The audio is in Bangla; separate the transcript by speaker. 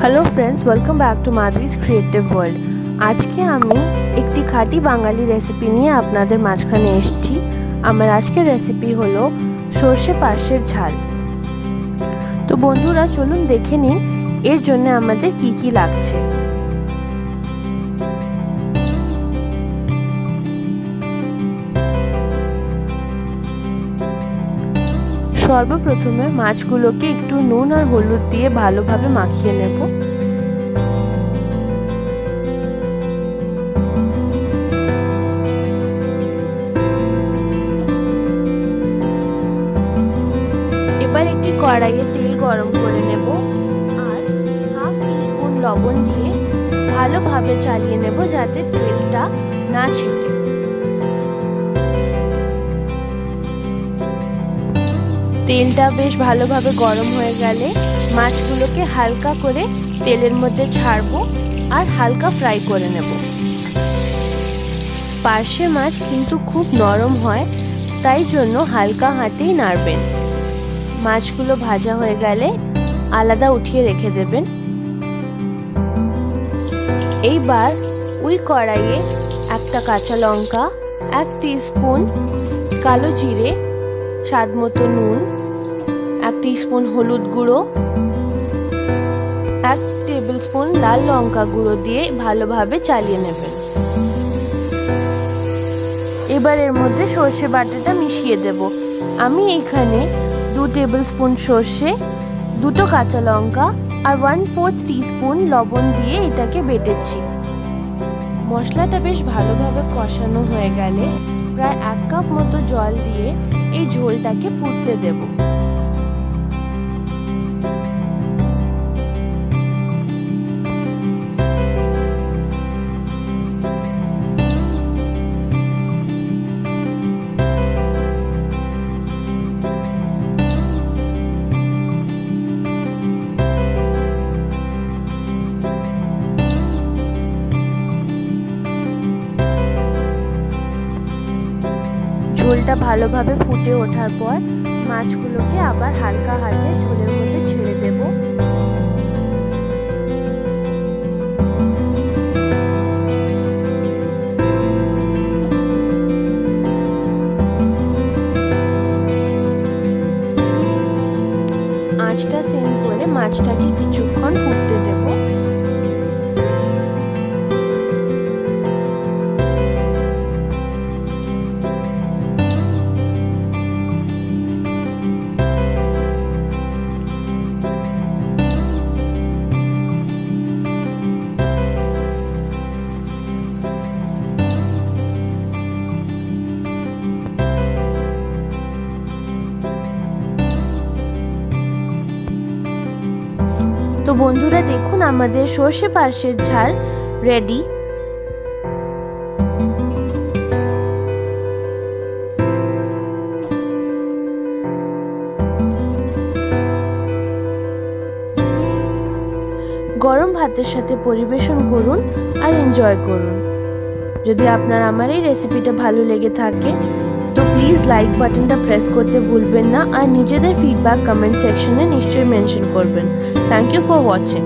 Speaker 1: Hello friends, welcome back to Madhabi's creative world. আজকে আমি একটি খাঁটি বাঙালি রেসিপি নিয়ে আপনাদের মাঝখানে এসেছি। আমার আজকের রেসিপি হলো সর্ষে পার্শ্বের ঝাল। তো বন্ধুরা, চলুন দেখে নিন এর জন্য আমাদের কি কি লাগছে। সর্বপ্রথমে মাছগুলোকে একটু নুন আর হলুদ দিয়ে ভালোভাবে মাখিয়ে নেব। এবার একটি কড়াইয়ে তেল গরম করে নেব আর হাফ টিস্পুন লবণ দিয়ে ভালোভাবে চালিয়ে নেব যাতে তেলটা না ছেটে। তেলটা বেশ ভালোভাবে গরম হয়ে গেলে মাছগুলোকে হালকা করে তেলের মধ্যে ছাড়বো আর হালকা ফ্রাই করে নেব। পার্শে মাছ কিন্তু খুব নরম হয়, তাই জন্য হালকা হাতেই নাড়বেন। মাছগুলো ভাজা হয়ে গেলে আলাদা উঠিয়ে রেখে দেবেন। এইবার ওই কড়াইয়ে একটা কাঁচা লঙ্কা, 1 টিস্পুন কালো জিরে, স্বাদ মতো নুন, 1 টিস্পুন হলুদ গুঁড়ো, 1 টেবিল স্পুন লাল লঙ্কা গুঁড়ো দিয়ে ভালোভাবে চালিয়ে নেবেন। এবার এর মধ্যে সর্ষে বাটাটা মিশিয়ে দেব। আমি এখানে 2 টেবিল স্পুন সর্ষে, 2টো কাঁচা লঙ্কা আর 1/4 টিস্পুন লবণ দিয়ে এটাকে বেটেছি। মশলাটা বেশ ভালোভাবে কষানো হয়ে গেলে প্রায় 1 কাপ মতো জল দিয়ে এই ঝোলটাকে ফুটতে দেব। ঝোলটা ভালোভাবে ফুটে ওঠার পর মাছগুলোকে আবার হালকা হাতে ঝোলের মধ্যে ছেড়ে দেব। আঁচটা সিম করে মাছটাকে কিছুক্ষণ ফুটতে দেব। তো বন্ধুরা, দেখুন আমাদের সর্ষে পার্শ্বের ঝাল রেডি। গরম ভাতের সাথে পরিবেশন করুন আর এনজয় করুন। যদি আপনার আমার এই রেসিপিটা ভালো লেগে থাকে তো প্লিজ লাইক বাটনটা প্রেস করতে ভুলবেন না আর নিজেদের ফিডব্যাক কমেন্ট সেকশনে নিশ্চয়ই মেনশন করবেন। Thank you for watching.